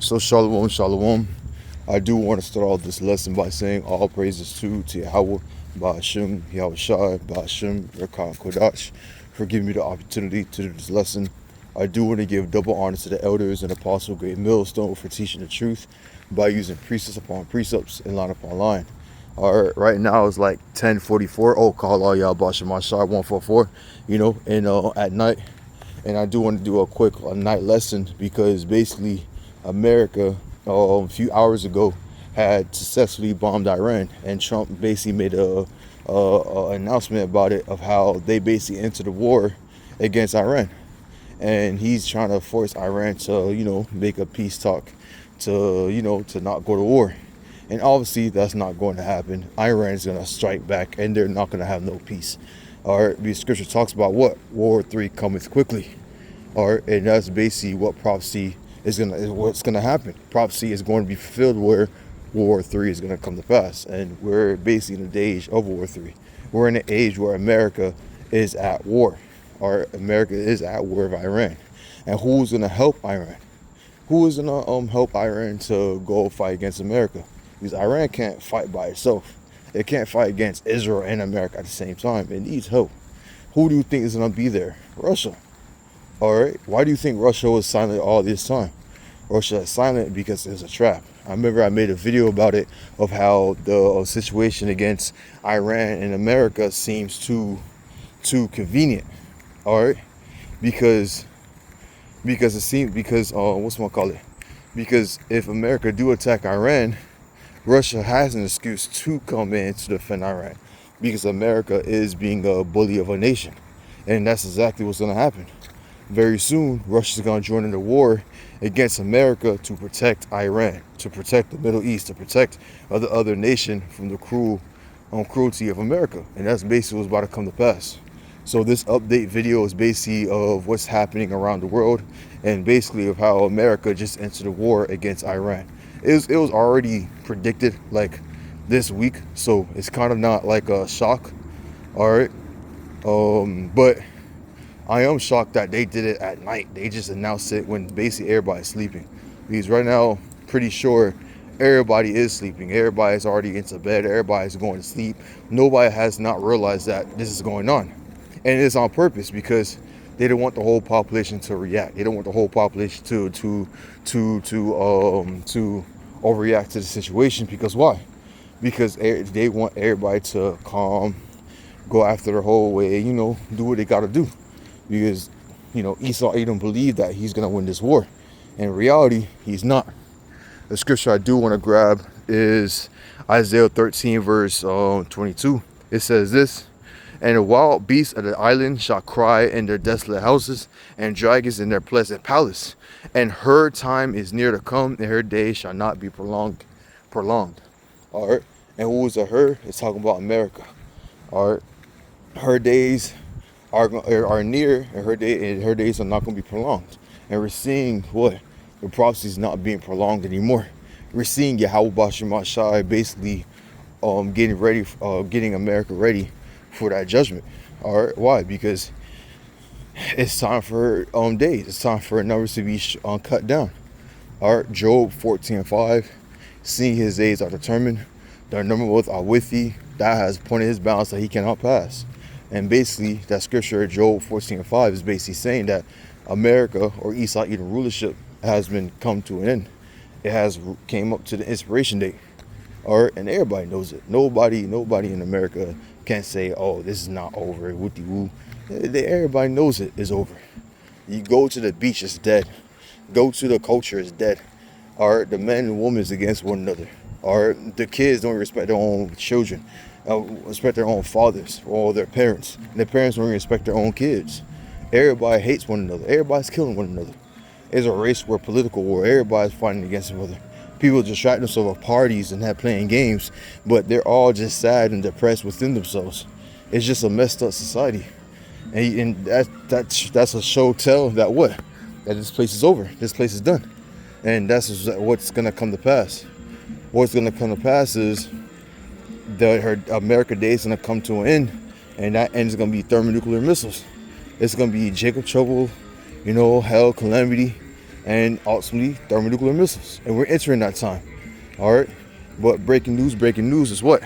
So shalom, shalom. I do want to start off this lesson by saying all praises to YAHAWAH, BAHASHAM, YAHAWASHI, BAHASHAM, RAWCHAA, QADASH, for giving me the opportunity to do this lesson. I do want to give double honor to the elders and Apostle GREATMILLSTONE for teaching the truth by using precepts upon precepts and line upon line. Alright, right now it's like 10:44. Oh, call all y'all BAHASHAM 144, and at night. And I do want to do a quick night lesson because basically America a few hours ago had successfully bombed Iran, and Trump basically made a announcement about it, of how they basically entered the war against Iran, and he's trying to force Iran to make a peace talk to not go to war. And obviously that's not going to happen. Iran's going to strike back and they're not going to have no peace. All right, because scripture talks about what? War 3 cometh quickly. All right, and that's basically what prophecy is what's gonna happen. Prophecy is going to be fulfilled where War 3 is going to come to pass. And we're basically in the age of War 3. We're in an age where America is at war. Or America is at war with Iran. And who's going to help Iran? Who is going to help Iran to go fight against America? Because Iran can't fight by itself. It can't fight against Israel and America at the same time. It needs help. Who do you think is going to be there? Russia. All right. Why do you think Russia was silent all this time? Russia is silent because it's a trap. I remember I made a video about it, of how the situation against Iran and America seems too convenient. All right. Because if America do attack Iran, Russia has an excuse to come in to defend Iran, because America is being a bully of a nation. And that's exactly what's going to happen. Very soon, Russia's going to join in the war against America to protect Iran, to protect the Middle East, to protect the other nation from the cruelty of America. And that's basically what's about to come to pass. So this update video is basically of what's happening around the world, and basically of how America just entered a war against Iran. It was already predicted like this week, so it's kind of not like a shock. All right. But I am shocked that they did it at night. They just announced it when basically everybody's sleeping. Because right now, pretty sure everybody is sleeping. Everybody's already into bed. Everybody's going to sleep. Nobody has not realized that this is going on. And it's on purpose, because they don't want the whole population to react. They don't want the whole population to overreact to the situation. Because why? Because they want everybody to calm, go after the whole way, do what they got to do. Because, Esau Edom believed that he's going to win this war. In reality, he's not. The scripture I do want to grab is Isaiah 13, verse 22. It says this: "And the wild beasts of the island shall cry in their desolate houses, and dragons in their pleasant palace. And her time is near to come, and her days shall not be prolonged." All right. And who is a her? It's talking about America. All right. Her days are near, and her days are not going to be prolonged. And we're seeing what? The prophecy is not being prolonged anymore. We're seeing YAHAWASHI basically getting America ready for that judgment. All right. Why? Because it's time for days. It's time for numbers to be cut down. All right. Job 14:5. "Seeing his days are determined, their number are with thee, thou hast pointed his bounds that he cannot pass." And basically, that scripture, Job 14:5, is basically saying that America, or Esau Edom rulership, has been come to an end. It has came up to the expiration date. All right, and everybody knows it. Nobody in America can say, "Oh, this is not over." Wooty woo. Everybody knows it is over. You go to the beach, it's dead. Go to the culture, it's dead. All right, the men and women is against one another. All right, the kids don't respect their own children, respect their own fathers or their parents, and the parents don't respect their own kids. Everybody hates one another. Everybody's killing one another. It's a race war, political war. Everybody's fighting against each other. People distract themselves with parties and playing games, but they're all just sad and depressed within themselves. It's just a messed up society, and that's a show tell that what? That this place is over. This place is done, and that's what's gonna come to pass. What's gonna come to pass is her America Day is gonna come to an end, and that end is gonna be thermonuclear missiles. It's gonna be Jacob trouble, hell, calamity, and ultimately thermonuclear missiles. And we're entering that time. All right. But breaking news is what?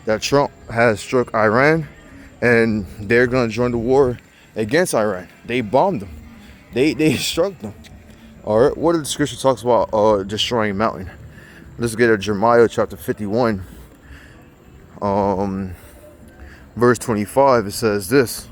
That Trump has struck Iran, and they're going to join the war against Iran. They bombed them. They struck them. All right. What does the scripture talks about destroying a mountain? Let's get at Jeremiah chapter 51, verse 25. It says this: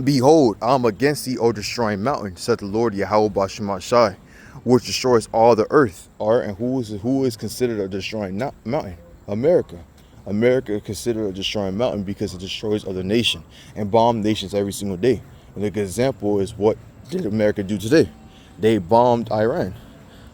Behold, I am against thee, O destroying mountain, said the Lord YAHAWASHI, which destroys all the earth. All right. And who is considered a destroying mountain? America. America is considered a destroying mountain because it destroys other nations and bomb nations every single day. And a good example is, what did America do today? They bombed Iran.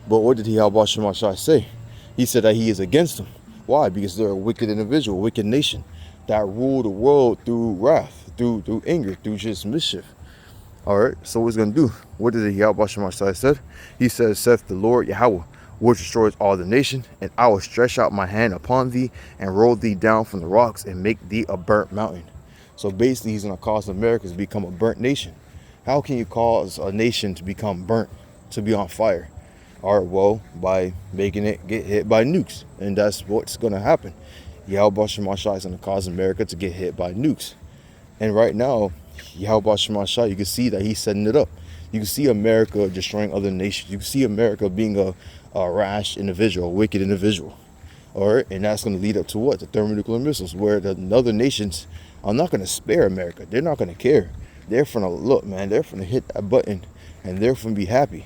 But what did Yahawah say? He said that he is against them. Why? Because they're a wicked individual, a wicked nation that rule the world through wrath, through anger, through just mischief. All right. So what's going to do? What did Yahawah said? He says, saith the Lord Yahweh, which destroys all the nation, and I will stretch out my hand upon thee and roll thee down from the rocks and make thee a burnt mountain. So basically, he's going to cause America to become a burnt nation. How can you cause a nation to become burnt, to be on fire? All right, well, by making it get hit by nukes. And that's what's going to happen. Yahweh is going to cause America to get hit by nukes. And right now, Yahweh, you can see that he's setting it up. You can see America destroying other nations. You can see America being a rash individual, a wicked individual. All right, and that's going to lead up to what? The thermonuclear missiles, where the other nations are not going to spare America. They're not going to care. They're going to look, man, they're going to hit that button, and they're going to be happy.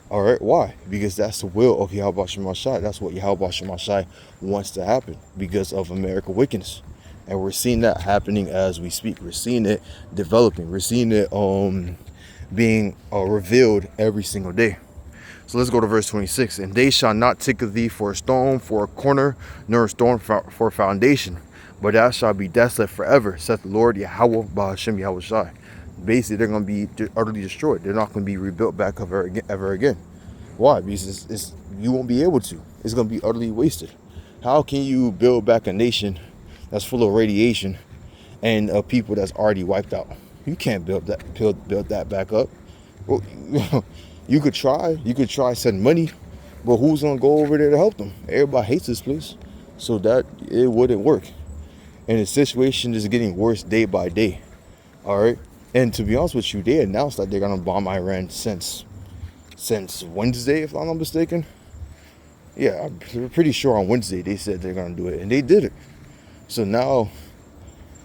All right, why? Because that's the will of Yahweh Shemashai. That's what Yahweh Shemashai wants to happen because of America's wickedness. And we're seeing that happening as we speak. We're seeing it developing. We're seeing it being revealed every single day. So let's go to verse 26. And they shall not take of thee for a stone, for a corner, nor a stone for a foundation, but thou shalt be desolate forever, saith the Lord Yahweh, BAHASHAM Yahawashi. Basically, they're going to be utterly destroyed. They're not going to be rebuilt back ever again. Why? Because you won't be able to. It's going to be utterly wasted. How can you build back a nation that's full of radiation and a people that's already wiped out? You can't build that back up. Well, you could try. You could try send money, but who's going to go over there to help them? Everybody hates this place, so that it wouldn't work. And the situation is getting worse day by day. All right. And to be honest with you, they announced that they're going to bomb Iran since Wednesday, if I'm not mistaken. Yeah, I'm pretty sure on Wednesday they said they're going to do it, and they did it. So now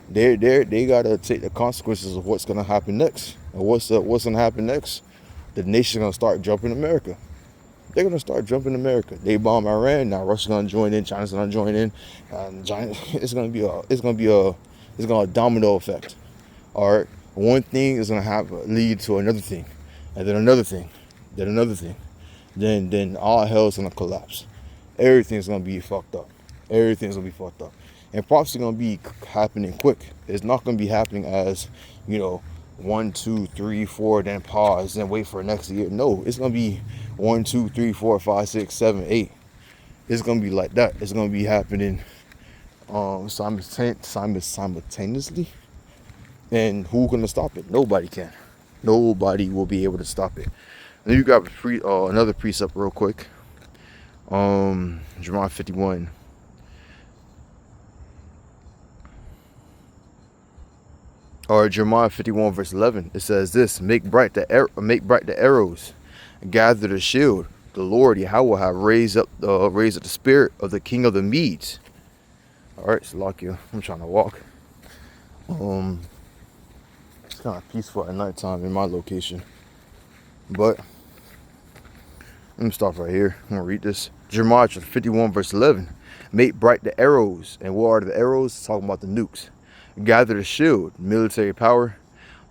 they got to take the consequences of what's going to happen next. And what's going to happen next? The nation's going to start jumping America. They're going to start jumping America. They bomb Iran. Now Russia's going to join in. China's going to join in. It's going to be a domino effect. All right. One thing is going to lead to another thing, and then another thing, then another thing. Then all hell's going to collapse. Everything's going to be fucked up. Everything's going to be fucked up. And probably going to be happening quick. It's not going to be happening as, 1, 2, 3, 4, then pause, then wait for next year. No, it's going to be 1, 2, 3, 4, 5, 6, 7, 8. It's going to be like that. It's going to be happening simultaneously. And who's going to stop it? Nobody can. Nobody will be able to stop it. Then you got another precept real quick. Jeremiah 51. Or Jeremiah 51 verse 11. It says this: Make bright the arrows, gather the shield. The Lord Yahweh have raised up the spirit of the king of the Medes. All right, Salakia. I'm trying to walk. It's kind of peaceful at nighttime in my location, but let me stop right here. I'm gonna read this. Jeremiah 51 verse 11. Make bright the arrows. And what are the arrows? It's talking about the nukes. Gather the shield, military power.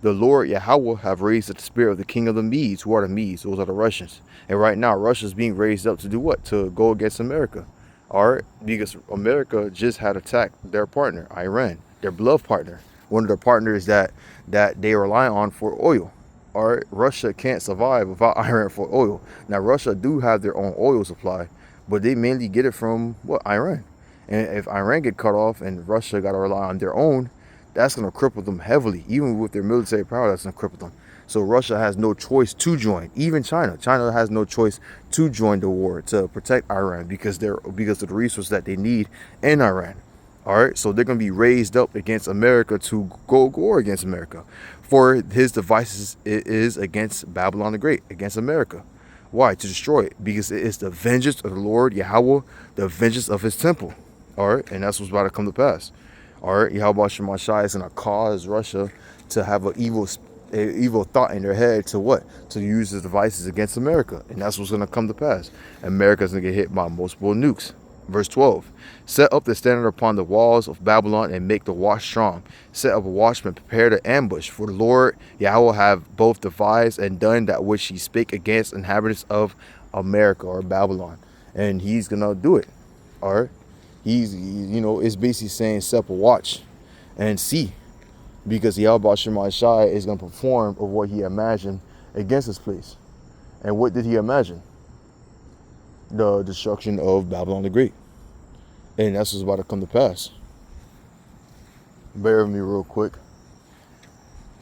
The Lord Yahweh have raised up the spirit of the king of the Medes. Who are the Medes? Those are the Russians. And right now, Russia's being raised up to do what? To go against America. All right, because America just had attacked their partner, Iran, their beloved partner, one of the partners that they rely on for oil. All right, Russia can't survive without Iran for oil. Now, Russia do have their own oil supply, but they mainly get it from what? Iran. And if Iran get cut off and Russia got to rely on their own, that's going to cripple them heavily. Even with their military power, that's going to cripple them. So Russia has no choice to join. Even China has no choice to join the war to protect Iran because of the resources that they need in Iran. All right, so they're going to be raised up against America to go war against America. For his devices, it is against Babylon the Great, against America. Why? To destroy it. Because it is the vengeance of the Lord Yahweh, the vengeance of his temple. All right, and that's what's about to come to pass. All right, YAHAWASHI is going to cause Russia to have an evil thought in their head to what? To use his devices against America. And that's what's going to come to pass. America's going to get hit by multiple nukes. Verse 12, set up the standard upon the walls of Babylon and make the watch strong. Set up a watchman, prepare to ambush. For the Lord Yahweh have both devised and done that which he spake against inhabitants of America or Babylon. And he's going to do it. All right. It's basically saying set up a watch and see. Because YAHAWASHI is going to perform of what he imagined against this place. And what did he imagine? The destruction of Babylon the Great. And that's what's about to come to pass. Bear with me real quick.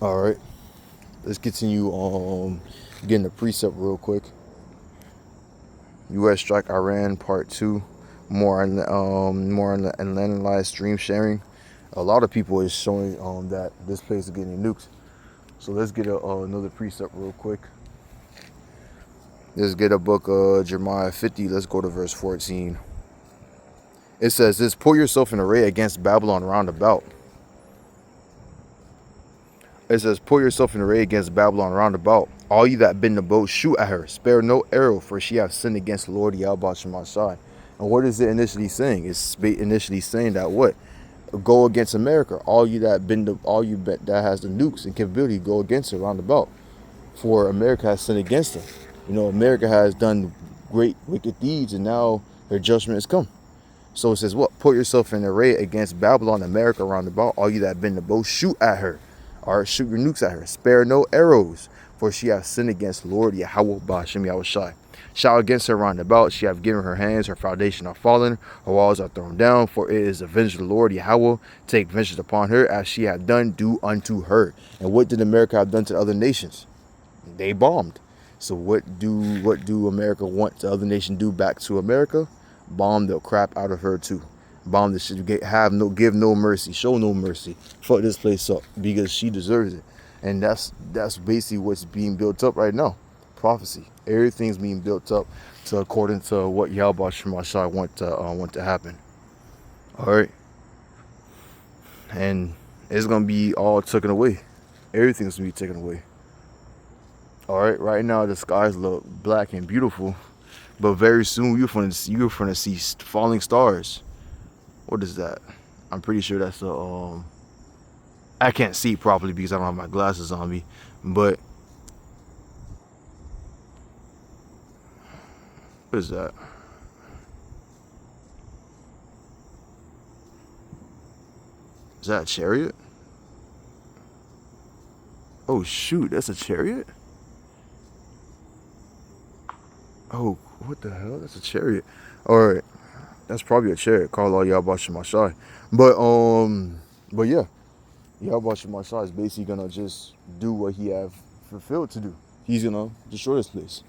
All right. Let's continue getting the precept real quick. U.S. strike Iran part 2. More on the analyzed stream sharing. A lot of people is showing that this place is getting nuked. So let's get another precept real quick. Let's get a book of Jeremiah 50. Let's go to verse 14. It says this, pull yourself in array against Babylon round about. It says, pull yourself in array against Babylon round about. All you that bend the bow, shoot at her. Spare no arrow, for she hath sinned against the Lord Yahweh. And what is it initially saying? It's initially saying that what? Go against America. All you that that has the nukes and capability, go against her round about. For America has sinned against them. America has done great wicked deeds, and now their judgment has come. So it says, what? Put yourself in array against Babylon, America round about. All you that bend the bow, shoot at her. Or shoot your nukes at her. Spare no arrows, for she hath sinned against the Lord Yahweh BAHASHAM Yahawashi. Shout against her round about. She hath given her hands, her foundation are fallen, her walls are thrown down. For it is the vengeance of the Lord Yahweh. Take vengeance upon her, as she hath done, do unto her. And what did America have done to other nations? They bombed. So what do America want the other nation do back to America? Bomb the crap out of her too. Bomb the shit. Give no mercy. Show no mercy. Fuck this place up because she deserves it. And that's basically what's being built up right now. Prophecy. Everything's being built up to according to what YAHAWASHI want to happen. All right. And it's gonna be all taken away. Everything's gonna be taken away. All right, right now the skies look black and beautiful, but very soon you're gonna see falling stars. What is that? I'm pretty sure that's I can't see properly because I don't have my glasses on me, but what is that? Is that a chariot? Oh shoot, that's a chariot? Oh, what the hell? That's a chariot. All right, that's probably a chariot. Call all YAHAWASHI. But yeah, YAHAWASHI is basically gonna just do what he have fulfilled to do. He's gonna destroy this place,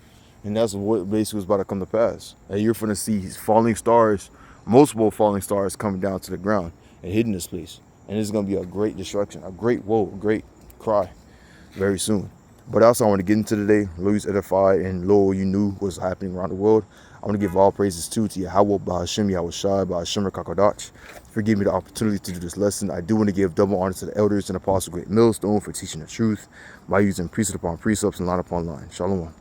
and that's what basically was about to come to pass. And you're gonna see falling stars, multiple falling stars coming down to the ground and hitting this place, and it's gonna be a great destruction, a great woe, a great cry, very soon. But also I want to get into today, Louis edified, and Lord, you knew what was happening around the world. I want to give all praises to Yahweh, BAHASHAM, Yahawashi, BAHASHAM, QADASH. Forgive me the opportunity to do this lesson. I do want to give double honor to the elders and apostles, GREATMILLSTONE, for teaching the truth by using precept upon precepts and line upon line. Shalom.